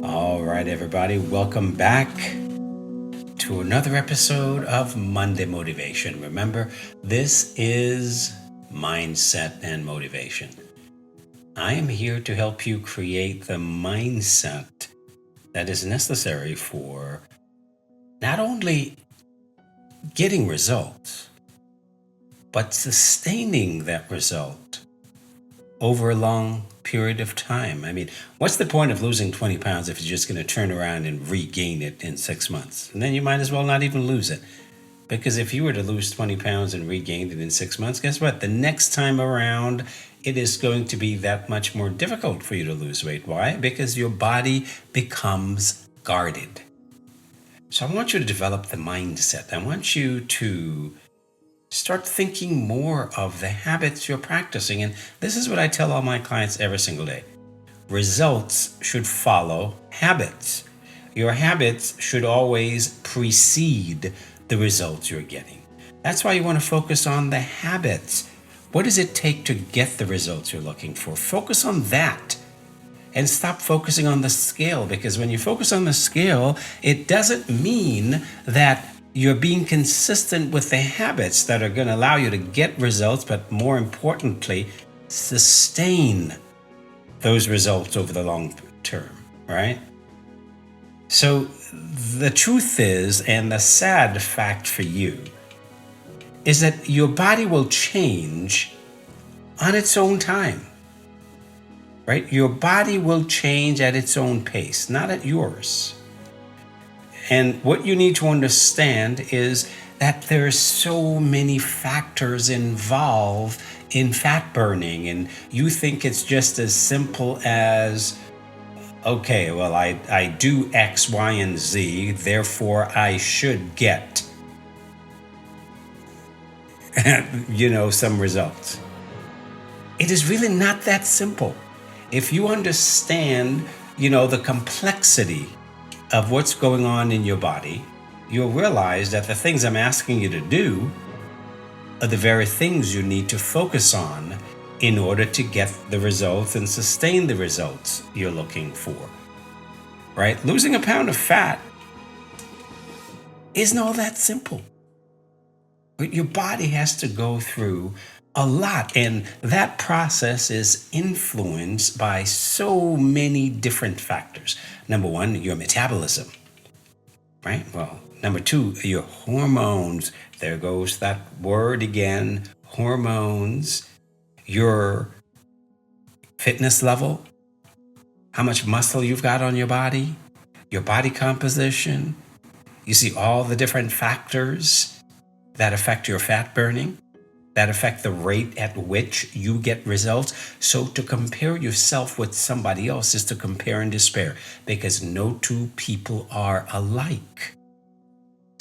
All right, everybody, welcome back to another episode of Monday Motivation. Remember, this is Mindset and Motivation. I am here to help you create the mindset that is necessary for not only getting results, but sustaining that result over a long period of time. I mean, what's the point of losing 20 pounds if you're just going to turn around and regain it in 6 months? And then you might as well not even lose it. Because if you were to lose 20 pounds and regain it in 6 months, guess what? The next time around, it is going to be that much more difficult for you to lose weight. Why? Because your body becomes guarded. So I want you to develop the mindset. I want you to start thinking more of the habits you're practicing. And this is what I tell all my clients every single day. Results should follow habits. Your habits should always precede the results you're getting. That's why you want to focus on the habits. What does it take to get the results you're looking for? Focus on that and stop focusing on the scale, because when you focus on the scale, it doesn't mean that you're being consistent with the habits that are going to allow you to get results, but more importantly, sustain those results over the long term, right? So the truth is, and the sad fact for you, is that your body will change on its own time, right? Your body will change at its own pace, not at yours. And what you need to understand is that there are so many factors involved in fat burning, and you think it's just as simple as, okay, well, I do X, Y, and Z, therefore I should get, some results. It is really not that simple. If you understand, the complexity of what's going on in your body, you'll realize that the things I'm asking you to do are the very things you need to focus on in order to get the results and sustain the results you're looking for, right? Losing a pound of fat isn't all that simple. But your body has to go through a lot, and that process is influenced by so many different factors. Number one, your metabolism, right? Well, number two, your hormones. There goes that word again, hormones. Your fitness level, how much muscle you've got on your body, your body composition. You see all the different factors that affect your fat burning, that affect the rate at which you get results. So to compare yourself with somebody else is to compare and despair, because no two people are alike.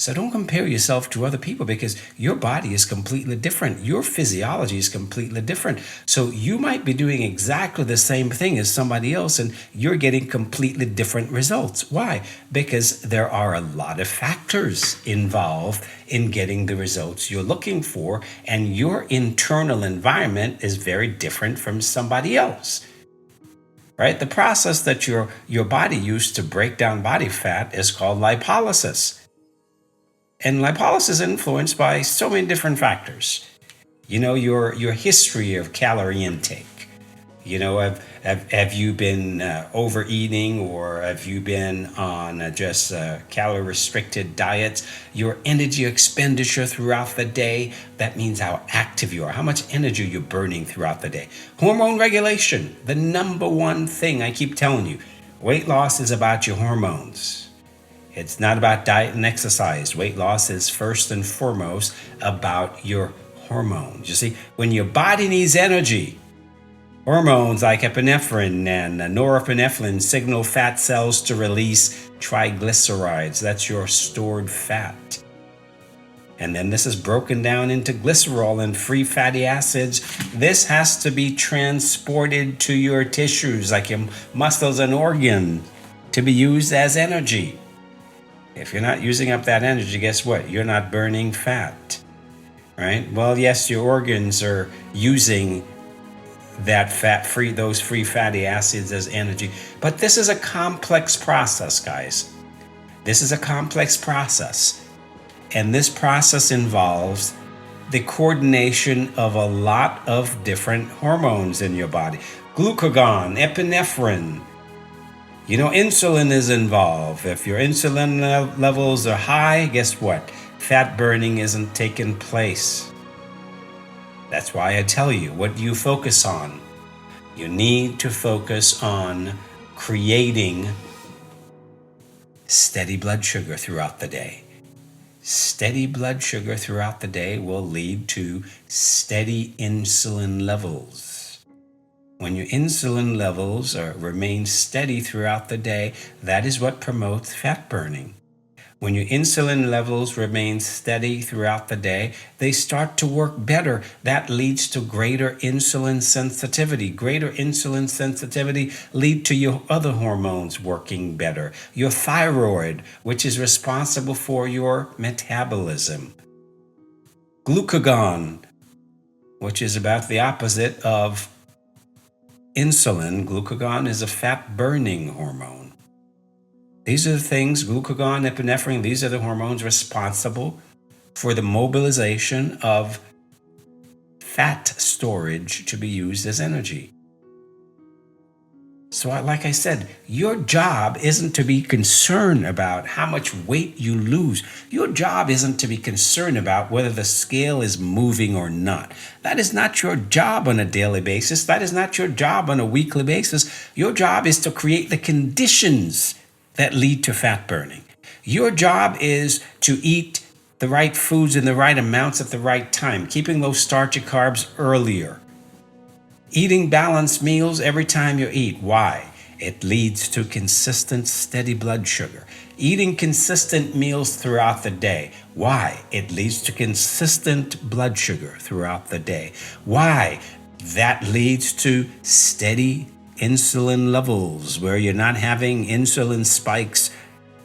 So don't compare yourself to other people, because your body is completely different. Your physiology is completely different. So you might be doing exactly the same thing as somebody else, and you're getting completely different results. Why? Because there are a lot of factors involved in getting the results you're looking for, and your internal environment is very different from somebody else. Right? The process that your body used to break down body fat is called lipolysis. And lipolysis is influenced by so many different factors. Your history of calorie intake. Have you been overeating, or have you been on just calorie restricted diets? Your energy expenditure throughout the day, that means how active you are, how much energy you're burning throughout the day. Hormone regulation, the number one thing I keep telling you. Weight loss is about your hormones. It's not about diet and exercise. Weight loss is first and foremost about your hormones. You see, when your body needs energy, hormones like epinephrine and norepinephrine signal fat cells to release triglycerides. That's your stored fat. And then this is broken down into glycerol and free fatty acids. This has to be transported to your tissues, like your muscles and organs, to be used as energy. If you're not using up that energy, guess what? You're not burning fat, right? Well, yes, your organs are using that those free fatty acids as energy. But this is a complex process, guys. This is a complex process. And this process involves the coordination of a lot of different hormones in your body. Glucagon, epinephrine. Insulin is involved. If your insulin levels are high, guess what? Fat burning isn't taking place. That's why I tell you, what do you focus on? You need to focus on creating steady blood sugar throughout the day. Steady blood sugar throughout the day will lead to steady insulin levels. When your insulin levels remain steady throughout the day, that is what promotes fat burning. When your insulin levels remain steady throughout the day, they start to work better. That leads to greater insulin sensitivity. Greater insulin sensitivity lead to your other hormones working better. Your thyroid, which is responsible for your metabolism. Glucagon, which is about the opposite of insulin. Glucagon is a fat-burning hormone. These are the things, glucagon, epinephrine, these are the hormones responsible for the mobilization of fat storage to be used as energy. So like I said, your job isn't to be concerned about how much weight you lose. Your job isn't to be concerned about whether the scale is moving or not. That is not your job on a daily basis. That is not your job on a weekly basis. Your job is to create the conditions that lead to fat burning. Your job is to eat the right foods in the right amounts at the right time, keeping those starchy carbs earlier. Eating balanced meals every time you eat. Why? It leads to consistent, steady blood sugar. Eating consistent meals throughout the day. Why? It leads to consistent blood sugar throughout the day. Why? That leads to steady insulin levels, where you're not having insulin spikes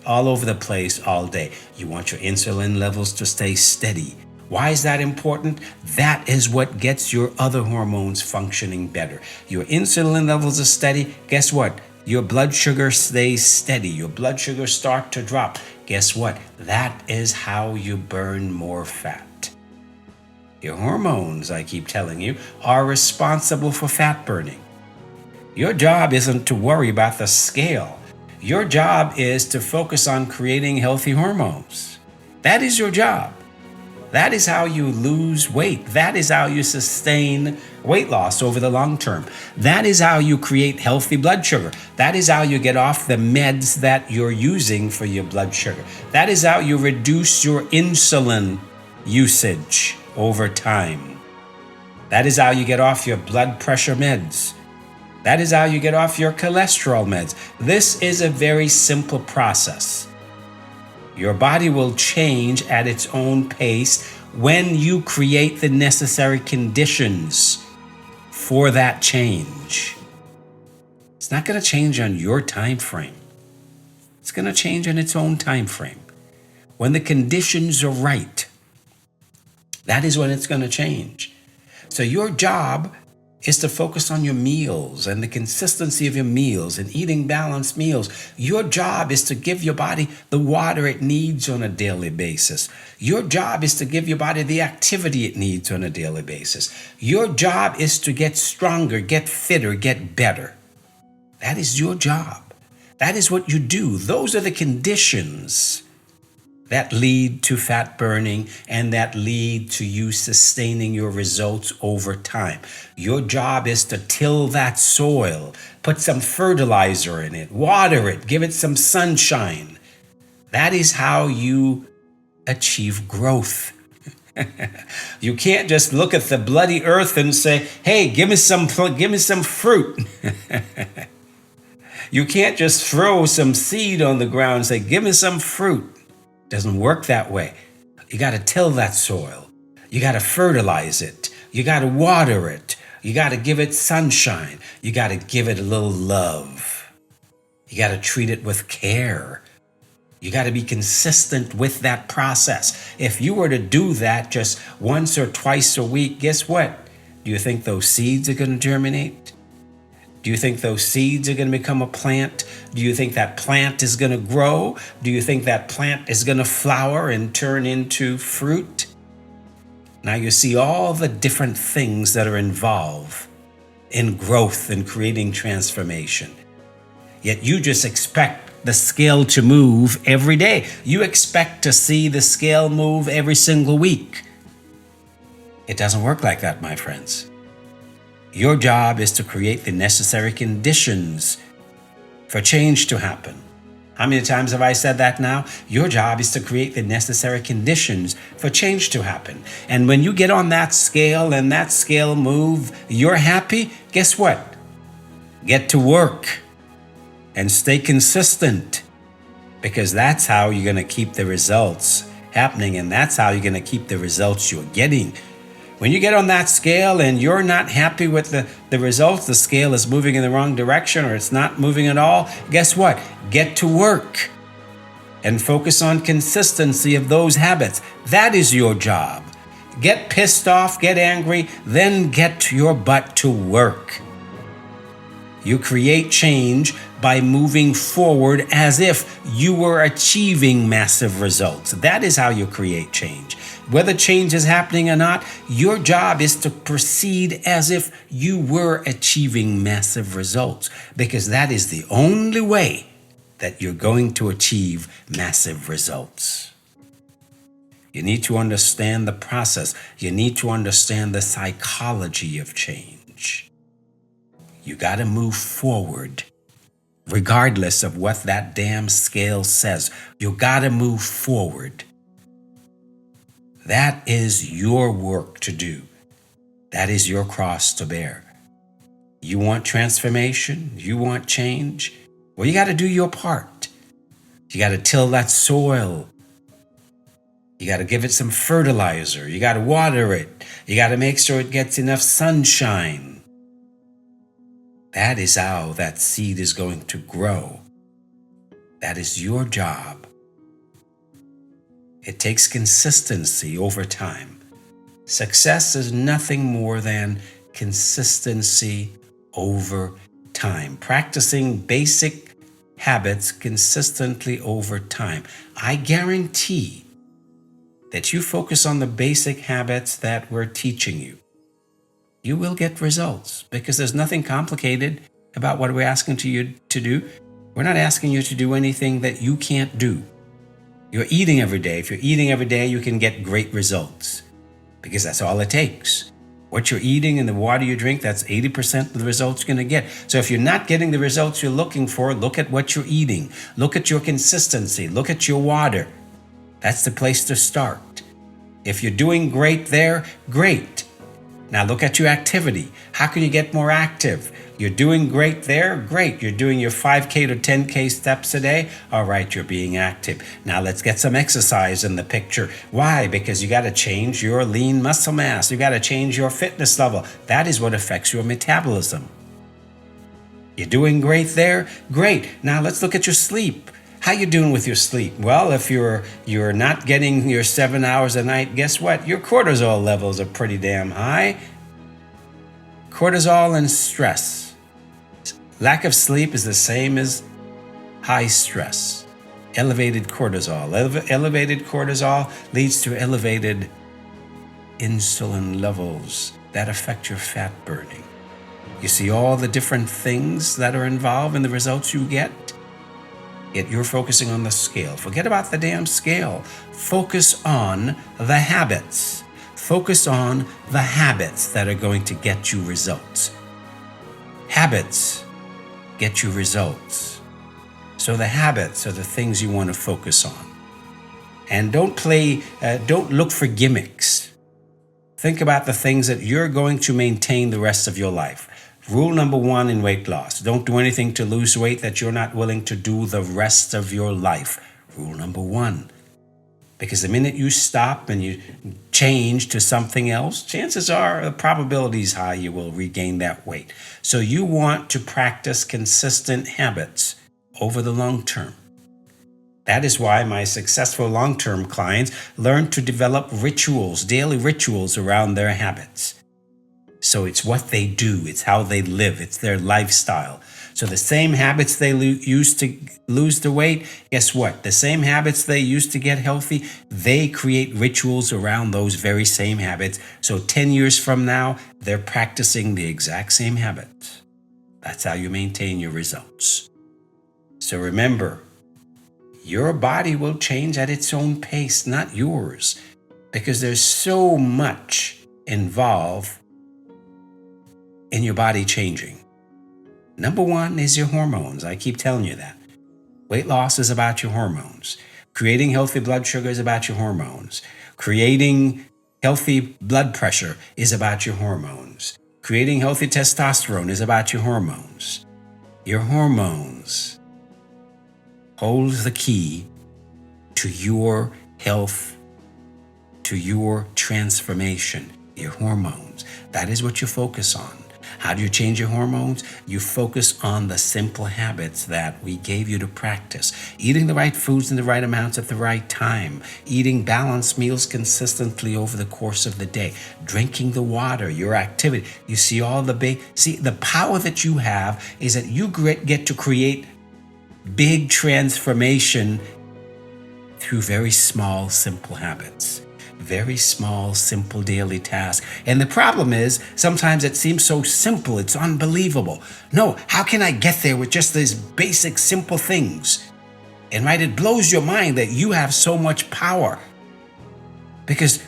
all over the place all day. You want your insulin levels to stay steady. Why is that important? That is what gets your other hormones functioning better. Your insulin levels are steady. Guess what? Your blood sugar stays steady. Your blood sugar starts to drop. Guess what? That is how you burn more fat. Your hormones, I keep telling you, are responsible for fat burning. Your job isn't to worry about the scale. Your job is to focus on creating healthy hormones. That is your job. That is how you lose weight. That is how you sustain weight loss over the long term. That is how you create healthy blood sugar. That is how you get off the meds that you're using for your blood sugar. That is how you reduce your insulin usage over time. That is how you get off your blood pressure meds. That is how you get off your cholesterol meds. This is a very simple process. Your body will change at its own pace when you create the necessary conditions for that change. It's not going to change on your time frame. It's going to change on its own time frame. When the conditions are right, that is when it's going to change. So your job is to focus on your meals and the consistency of your meals and eating balanced meals. Your job is to give your body the water it needs on a daily basis. Your job is to give your body the activity it needs on a daily basis. Your job is to get stronger, get fitter, get better. That is your job. That is what you do. Those are the conditions that lead to fat burning and that lead to you sustaining your results over time. Your job is to till that soil, put some fertilizer in it, water it, give it some sunshine. That is how you achieve growth. You can't just look at the bloody earth and say, "Hey, give me some fruit." You can't just throw some seed on the ground and say, "Give me some fruit." Doesn't work that way. You got to till that soil. You got to fertilize it. You got to water it. You got to give it sunshine. You got to give it a little love. You got to treat it with care. You got to be consistent with that process. If you were to do that just once or twice a week, guess what? Do you think those seeds are going to germinate? Do you think those seeds are going to become a plant? Do you think that plant is going to grow? Do you think that plant is going to flower and turn into fruit? Now you see all the different things that are involved in growth and creating transformation. Yet you just expect the scale to move every day. You expect to see the scale move every single week. It doesn't work like that, my friends. Your job is to create the necessary conditions for change to happen. How many times have I said that now? Your job is to create the necessary conditions for change to happen. And when you get on that scale and that scale move, you're happy, guess what? Get to work and stay consistent, because that's how you're going to keep the results happening, and that's how you're going to keep the results you're getting. When you get on that scale and you're not happy with the results, the scale is moving in the wrong direction or it's not moving at all, guess what? Get to work and focus on consistency of those habits. That is your job. Get pissed off, get angry, then get your butt to work. You create change by moving forward as if you were achieving massive results. That is how you create change. Whether change is happening or not, your job is to proceed as if you were achieving massive results, because that is the only way that you're going to achieve massive results. You need to understand the process. You need to understand the psychology of change. You got to move forward regardless of what that damn scale says. You got to move forward. That is your work to do. That is your cross to bear. You want transformation? You want change? Well, you got to do your part. You got to till that soil. You got to give it some fertilizer. You got to water it. You got to make sure it gets enough sunshine. That is how that seed is going to grow. That is your job. It takes consistency over time. Success is nothing more than consistency over time. Practicing basic habits consistently over time. I guarantee that you focus on the basic habits that we're teaching you, you will get results, because there's nothing complicated about what we're asking you to do. We're not asking you to do anything that you can't do. You're eating every day. If you're eating every day, you can get great results, because that's all it takes. What you're eating and the water you drink, that's 80% of the results you're going to get. So if you're not getting the results you're looking for, look at what you're eating. Look at your consistency. Look at your water. That's the place to start. If you're doing great there, great. Now look at your activity. How can you get more active? You're doing great there, great. You're doing your 5K to 10K steps a day. All right, you're being active. Now let's get some exercise in the picture. Why? Because you got to change your lean muscle mass. You got to change your fitness level. That is what affects your metabolism. You're doing great there, great. Now let's look at your sleep. How you doing with your sleep? Well, if you're not getting your 7 hours a night, guess what? Your cortisol levels are pretty damn high. Cortisol and stress. Lack of sleep is the same as high stress. Elevated cortisol. Elevated cortisol leads to elevated insulin levels that affect your fat burning. You see all the different things that are involved in the results you get? Yet you're focusing on the scale. Forget about the damn scale. Focus on the habits. Focus on the habits that are going to get you results. Habits get you results. So the habits are the things you want to focus on. And don't look for gimmicks. Think about the things that you're going to maintain the rest of your life. Rule number 1 in weight loss: don't do anything to lose weight that you're not willing to do the rest of your life. Rule number 1. Because the minute you stop and you change to something else, chances are the probability is high you will regain that weight. So you want to practice consistent habits over the long term. That is why my successful long-term clients learn to develop rituals, daily rituals around their habits. So it's what they do, it's how they live, it's their lifestyle. So the same habits they use to lose the weight, guess what? The same habits they use to get healthy, they create rituals around those very same habits. So 10 years from now, they're practicing the exact same habits. That's how you maintain your results. So remember, your body will change at its own pace, not yours, because there's so much involved in your body changing. Number one is your hormones. I keep telling you that. Weight loss is about your hormones. Creating healthy blood sugar is about your hormones. Creating healthy blood pressure is about your hormones. Creating healthy testosterone is about your hormones. Your hormones hold the key to your health, to your transformation. Your hormones. That is what you focus on. How do you change your hormones? You focus on the simple habits that we gave you to practice. Eating the right foods in the right amounts at the right time. Eating balanced meals consistently over the course of the day. Drinking the water, your activity. You see the power that you have is that you get to create big transformation through very small, simple habits. Very small, simple daily tasks. And the problem is, sometimes it seems so simple, it's unbelievable. No, how can I get there with just these basic, simple things? And right, it blows your mind that you have so much power. Because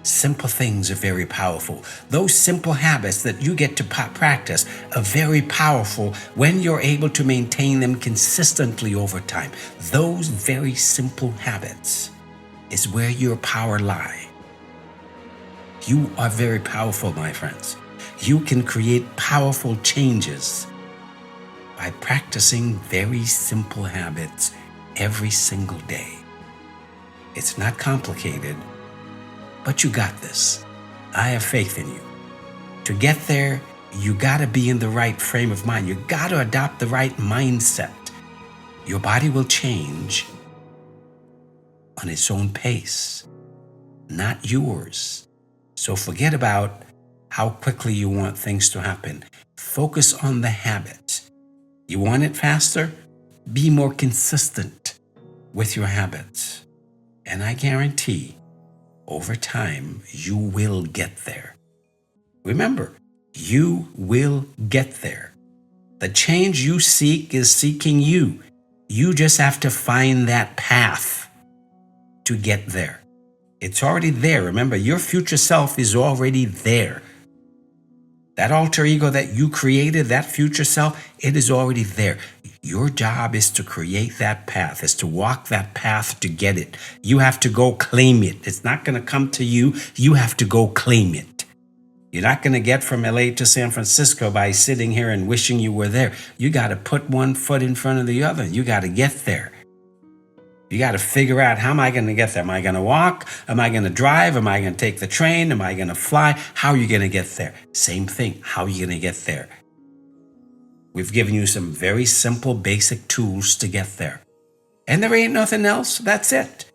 simple things are very powerful. Those simple habits that you get to practice are very powerful when you're able to maintain them consistently over time. Those very simple habits is where your power lies. You are very powerful, my friends. You can create powerful changes by practicing very simple habits every single day. It's not complicated, but you got this. I have faith in you. To get there, you gotta be in the right frame of mind. You gotta adopt the right mindset. Your body will change on its own pace, not yours. So forget about how quickly you want things to happen. Focus on the habits. You want it faster? Be more consistent with your habits. And I guarantee, over time, you will get there. Remember, you will get there. The change you seek is seeking you. You just have to find that path to get there. It's already there. Remember, your future self is already there. That alter ego that you created, that future self, it is already there. Your job is to create that path, is to walk that path to get it. You have to go claim it. It's not going to come to you. You have to go claim it. You're not going to get from LA to San Francisco by sitting here and wishing you were there. You got to put one foot in front of the other. You got to get there. You got to figure out, how am I going to get there? Am I going to walk? Am I going to drive? Am I going to take the train? Am I going to fly? How are you going to get there? Same thing. How are you going to get there? We've given you some very simple, basic tools to get there. And there ain't nothing else. That's it.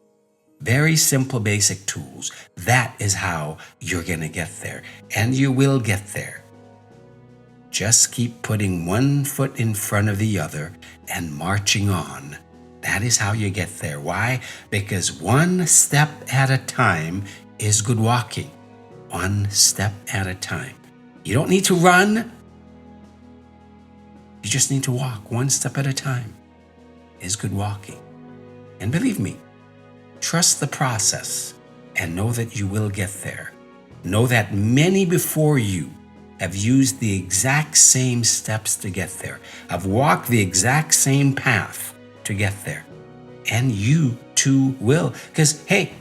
Very simple, basic tools. That is how you're going to get there. And you will get there. Just keep putting one foot in front of the other and marching on. That is how you get there. Why? Because one step at a time is good walking. One step at a time. You don't need to run. You just need to walk one step at a time is good walking. And believe me, trust the process and know that you will get there. Know that many before you have used the exact same steps to get there, have walked the exact same path to get there. And you too will. Because, hey,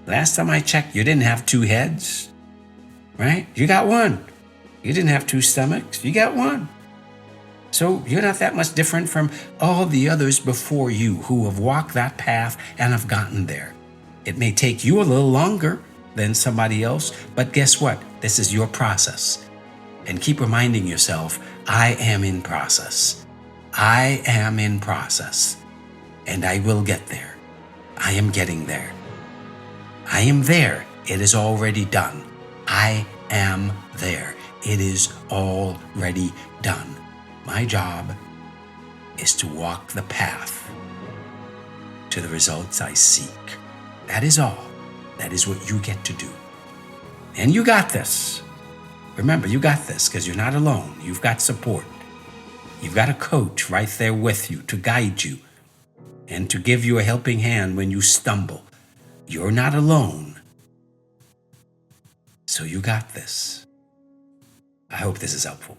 last time I checked, you didn't have two heads, right? You got one. You didn't have two stomachs. You got one. So you're not that much different from all the others before you who have walked that path and have gotten there. It may take you a little longer than somebody else, but guess what? This is your process. And keep reminding yourself, I am in process. I am in process. And I will get there. I am getting there. I am there. It is already done. I am there. It is already done. My job is to walk the path to the results I seek. That is all. That is what you get to do. And you got this. Remember, you got this because you're not alone. You've got support. You've got a coach right there with you to guide you and to give you a helping hand when you stumble. You're not alone. So you got this. I hope this is helpful.